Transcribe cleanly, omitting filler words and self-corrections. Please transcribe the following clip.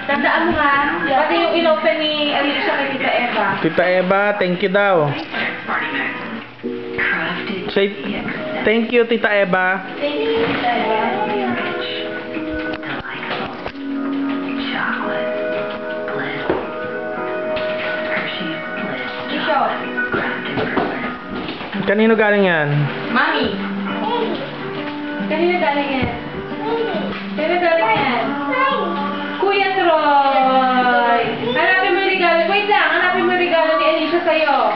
Tandaan mo ha. Pati yung inopen ni Alicia kay Tita Eva. Tita Eva, thank you daw. Say thank you, Tita Eva. Thank you, Tita Eva. Kanino galing yan? Mami. Kanino galing yan? Kanino galing yan? Kuya Troy. Hanapin mo yung regalo. Wait lang. Hanapin mo yung regalo ni Alicia sa'yo.